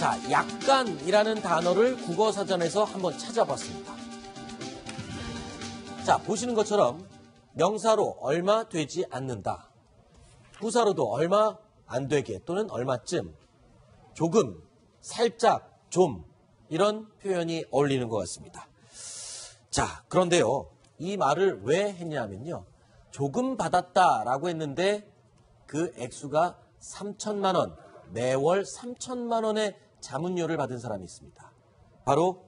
자, 약간이라는 단어를 국어사전에서 한번 찾아봤습니다. 자, 보시는 것처럼 명사로 얼마 되지 않는다. 부사로도 얼마 안 되게 또는 얼마쯤, 조금, 살짝, 좀 이런 표현이 어울리는 것 같습니다. 자, 그런데요. 이 말을 왜 했냐면요. 조금 받았다라고 했는데 그 액수가 3천만 원, 매월 3천만 원의 자문료를 받은 사람이 있습니다. 바로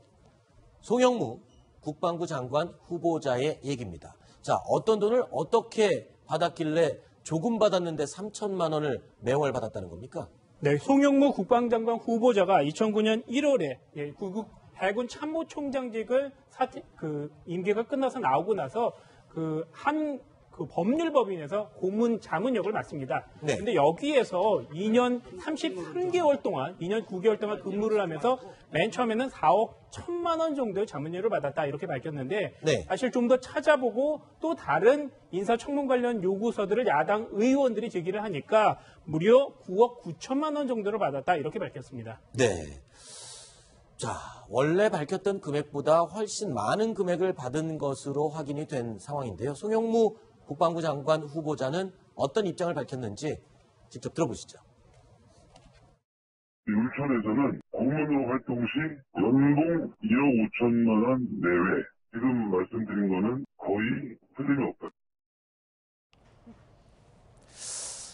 송영무 국방부 장관 후보자의 얘기입니다. 자, 어떤 돈을 어떻게 받았길래 조금 받았는데 3천만 원을 매월 받았다는 겁니까? 네, 송영무 국방장관 후보자가 2009년 1월에 구국 해군 참모총장직을 임기가 끝나서 나오고 나서 그 법률법인에서 고문 자문역을 맡습니다. 네. 근데 여기에서 2년 33개월 동안, 2년 9개월 동안 근무를 하면서 맨 처음에는 4억 1천만 원 정도의 자문료를 받았다 이렇게 밝혔는데 네. 사실 좀 더 찾아보고 또 다른 인사청문 관련 요구서들을 야당 의원들이 제기를 하니까 무려 9억 9천만 원 정도를 받았다 이렇게 밝혔습니다. 네. 자, 원래 밝혔던 금액보다 훨씬 많은 금액을 받은 것으로 확인이 된 상황인데요. 송영무 국방부 장관 후보자는 어떤 입장을 밝혔는지 직접 들어보시죠. 율촌에서는 고문으로 활동 시 연봉 2억 5천만 원 내외. 지금 말씀드린 거는 거의 틀림이 없다.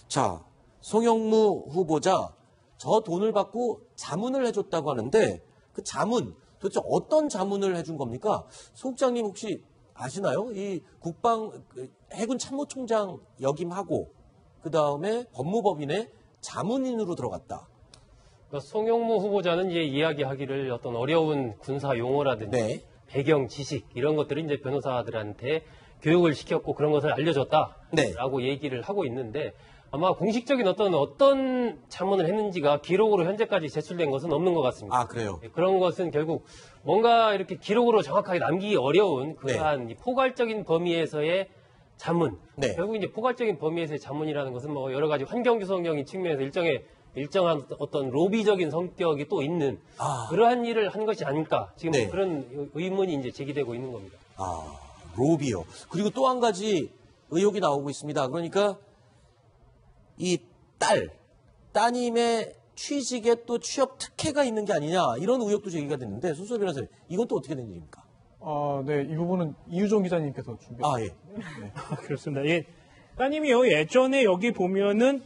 자, 송영무 후보자, 저 돈을 받고 자문을 해줬다고 하는데 그 자문, 도대체 어떤 자문을 해준 겁니까? 소 국장님 혹시 아시나요? 이 해군 참모총장 역임하고 그 다음에 법무법인에 자문인으로 들어갔다. 송영무 후보자는 이제 이야기하기를 어떤 어려운 군사 용어라든지 네. 배경 지식 이런 것들을 이제 변호사들한테 교육을 시켰고 그런 것을 알려줬다라고 네. 얘기를 하고 있는데 아마 공식적인 어떤 자문을 했는지가 기록으로 현재까지 제출된 것은 없는 것 같습니다. 아, 그래요? 그런 것은 결국 뭔가 이렇게 기록으로 정확하게 남기기 어려운 그러한 이 포괄적인 범위에서의 자문. 네. 결국 이제 포괄적인 범위에서의 자문이라는 것은 뭐 여러 가지 환경조성적인 측면에서 일정한 어떤 로비적인 성격이 또 있는 그러한 일을 한 것이 아닐까. 지금 네. 그런 의문이 이제 제기되고 있는 겁니다. 아, 로비요. 그리고 또 한 가지 의혹이 나오고 있습니다. 그러니까 이 따님의 취직에 또 취업 특혜가 있는 게 아니냐 이런 의혹도 제기가 됐는데 손수호 변호사님 이건 또 어떻게 된 일입니까? 네, 이 부분은 이유정 기자님께서 준비하셨습니다. 예. 그렇습니다. 예. 따님이요, 예전에 여기 보면은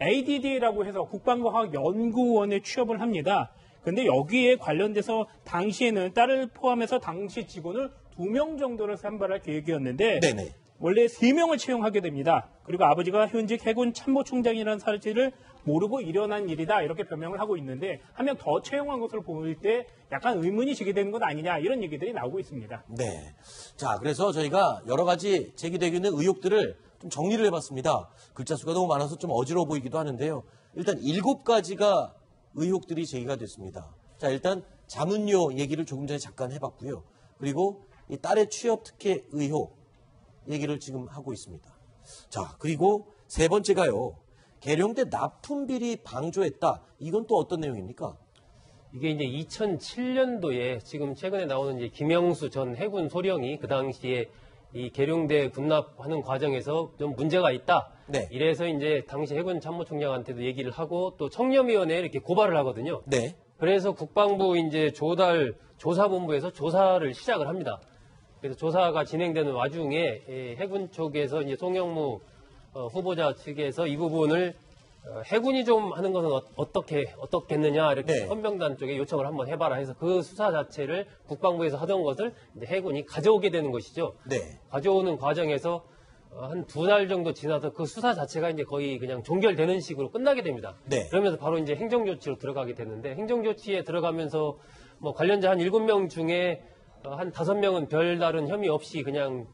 ADD라고 해서 국방과학연구원에 취업을 합니다. 근데 여기에 관련돼서 당시에는 딸을 포함해서 당시 직원을 2명 정도를 선발할 계획이었는데 네네. 원래 3명을 채용하게 됩니다. 그리고 아버지가 현직 해군 참모총장이라는 사실을 모르고 일어난 일이다 이렇게 변명을 하고 있는데 한 명 더 채용한 것을 볼 때 약간 의문이 제기되는 것 아니냐 이런 얘기들이 나오고 있습니다. 네. 자, 그래서 저희가 여러 가지 제기되고 있는 의혹들을 좀 정리를 해봤습니다. 글자 수가 너무 많아서 좀 어지러워 보이기도 하는데요. 일단 7가지가 의혹들이 제기가 됐습니다. 자, 일단 자문료 얘기를 조금 전에 잠깐 해봤고요. 그리고 이 딸의 취업 특혜 의혹 얘기를 지금 하고 있습니다. 자, 그리고 3번째가요. 계룡대 납품비리 방조했다. 이건 또 어떤 내용입니까? 이게 이제 2007년도에 지금 최근에 나오는 이제 김영수 전 해군 소령이 그 당시에 이 계룡대 군납하는 과정에서 좀 문제가 있다. 네. 이래서 이제 당시 해군 참모총장한테도 얘기를 하고 또 청렴위원회에 이렇게 고발을 하거든요. 네. 그래서 국방부 이제 조사본부에서 조사를 시작을 합니다. 그래서 조사가 진행되는 와중에 해군 쪽에서 이제 송영무 후보자 측에서 이 부분을 해군이 좀 하는 것은 어떻겠느냐 이렇게 네. 헌병단 쪽에 요청을 한번 해봐라 해서 그 수사 자체를 국방부에서 하던 것을 이제 해군이 가져오게 되는 것이죠. 네. 가져오는 과정에서 한 2달 정도 지나서 그 수사 자체가 이제 거의 그냥 종결되는 식으로 끝나게 됩니다. 네. 그러면서 바로 이제 행정조치로 들어가게 되는데 행정조치에 들어가면서 뭐 관련자 한 7명 중에 한 5명은 별다른 혐의 없이 그냥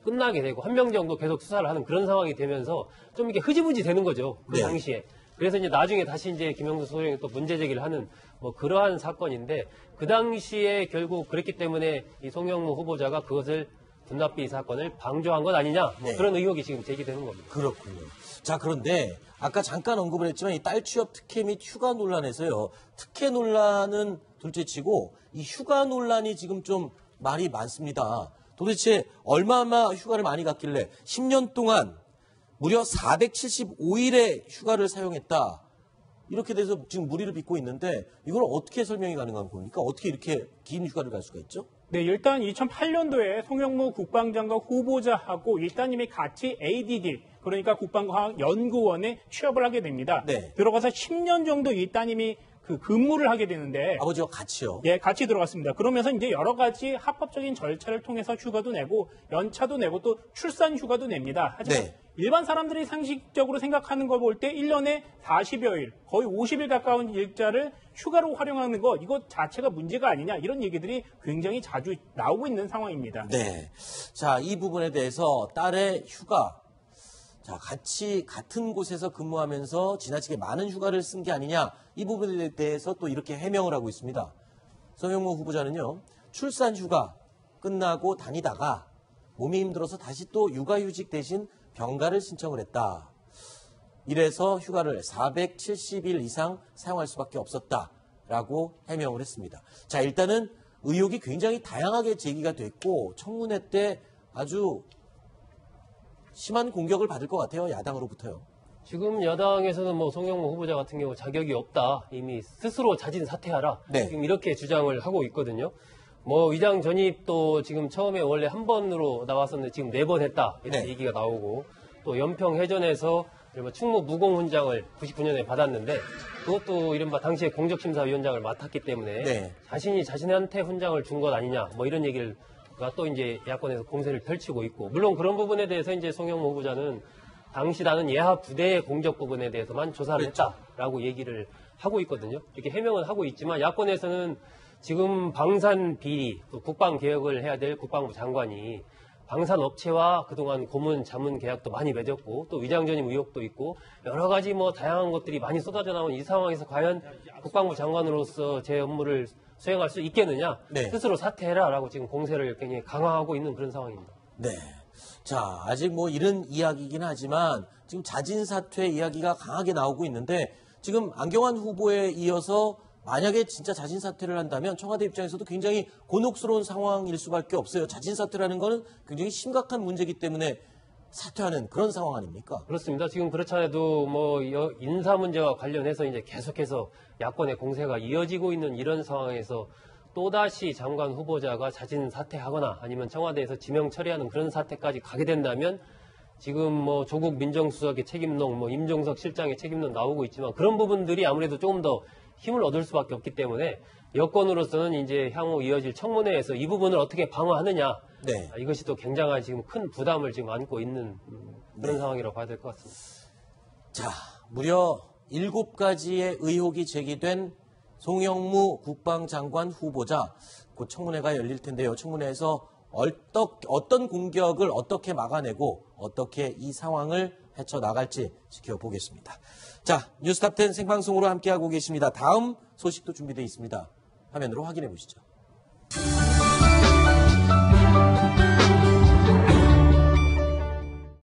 끝나게 되고 1명 정도 계속 수사를 하는 그런 상황이 되면서 좀 이게 흐지부지 되는 거죠. 그 네. 당시에. 그래서 이제 나중에 다시 이제 김영수 소령이 또 문제 제기를 하는 뭐 그러한 사건인데 그 당시에 결국 그랬기 때문에 이 송영무 후보자가 그것을 군납비 사건을 방조한 것 아니냐 뭐 네. 그런 의혹이 지금 제기되는 겁니다. 그렇군요. 자, 그런데 아까 잠깐 언급을 했지만 이 딸 취업 특혜 및 휴가 논란에서요. 특혜 논란은 둘째치고 이 휴가 논란이 지금 좀 말이 많습니다. 도대체 얼마나 휴가를 많이 갔길래 10년 동안 무려 475일의 휴가를 사용했다. 이렇게 돼서 지금 무리를 빚고 있는데 이걸 어떻게 설명이 가능한 겁니까? 어떻게 이렇게 긴 휴가를 갈 수가 있죠? 네, 일단 2008년도에 송영무 국방장관 후보자하고 일단님이 같이 ADD, 그러니까 국방과학연구원에 취업을 하게 됩니다. 네. 들어가서 10년 정도 이 따님이 그 근무를 하게 되는데 아버지와 같이요. 예, 같이 들어갔습니다. 그러면서 이제 여러 가지 합법적인 절차를 통해서 휴가도 내고 연차도 내고 또 출산 휴가도 냅니다. 하지만 네. 일반 사람들이 상식적으로 생각하는 걸 볼 때 1년에 40여일, 거의 50일 가까운 일자를 휴가로 활용하는 것, 이것 자체가 문제가 아니냐 이런 얘기들이 굉장히 자주 나오고 있는 상황입니다. 네. 자, 이 부분에 대해서 딸의 휴가, 자, 같은 곳에서 근무하면서 지나치게 많은 휴가를 쓴 게 아니냐, 이 부분에 대해서 또 이렇게 해명을 하고 있습니다. 송영무 후보자는요, 출산 휴가 끝나고 다니다가 몸이 힘들어서 다시 또 육아휴직 대신 병가를 신청을 했다. 이래서 휴가를 470일 이상 사용할 수밖에 없었다라고 해명을 했습니다. 자, 일단은 의혹이 굉장히 다양하게 제기가 됐고 청문회 때 아주 심한 공격을 받을 것 같아요. 야당으로부터요. 지금 여당에서는 뭐 송영무 후보자 같은 경우 자격이 없다. 이미 스스로 자진 사퇴하라. 네. 지금 이렇게 주장을 하고 있거든요. 뭐 위장 전입도 지금 처음에 원래 한 번으로 나왔었는데 지금 4번 했다. 이런 네. 얘기가 나오고 또 연평해전에서 충무 무공 훈장을 99년에 받았는데 그것도 이른바 당시에 공적심사위원장을 맡았기 때문에 네. 자신이 자신한테 훈장을 준 것 아니냐 뭐 이런 얘기를 또 이제 야권에서 공세를 펼치고 있고 물론 그런 부분에 대해서 이제 송영무 후보자는 당시 나는 예하 부대의 공적 부분에 대해서만 조사를 그렇죠. 했다라고 얘기를 하고 있거든요. 이렇게 해명은 하고 있지만 야권에서는 지금 방산 비리, 또 국방 개혁을 해야 될 국방부 장관이 방산 업체와 그동안 고문 자문 계약도 많이 맺었고 또 위장 전입 의혹도 있고 여러 가지 뭐 다양한 것들이 많이 쏟아져 나온 이 상황에서 과연 국방부 장관으로서 제 업무를 수행할 수 있겠느냐 네. 스스로 사퇴해라라고 지금 공세를 굉장히 강화하고 있는 그런 상황입니다. 네. 자, 아직 뭐 이런 이야기이긴 하지만 지금 자진 사퇴 이야기가 강하게 나오고 있는데 지금 안경환 후보에 이어서 만약에 진짜 자진 사퇴를 한다면 청와대 입장에서도 굉장히 곤혹스러운 상황일 수밖에 없어요. 자진 사퇴라는 거는 굉장히 심각한 문제이기 때문에 사퇴하는 그런 상황 아닙니까? 그렇습니다. 지금 그렇지 않아도 뭐 인사 문제와 관련해서 이제 계속해서 야권의 공세가 이어지고 있는 이런 상황에서 또다시 장관 후보자가 자진 사퇴하거나 아니면 청와대에서 지명 처리하는 그런 사태까지 가게 된다면 지금 뭐 조국 민정수석의 책임론, 뭐 임종석 실장의 책임론 나오고 있지만 그런 부분들이 아무래도 조금 더 힘을 얻을 수밖에 없기 때문에 여권으로서는 이제 향후 이어질 청문회에서 이 부분을 어떻게 방어하느냐 네. 이것이 또 굉장한 지금 큰 부담을 지금 안고 있는 그런 상황이라고 봐야 될 것 같습니다. 자, 무려 7가지의 의혹이 제기된 송영무 국방장관 후보자, 곧 청문회가 열릴 텐데요. 청문회에서 어떤 공격을 어떻게 막아내고 어떻게 이 상황을 헤쳐나갈지 지켜보겠습니다. 자, 뉴스탑10 생방송으로 함께하고 계십니다. 다음 소식도 준비되어 있습니다. 화면으로 확인해 보시죠.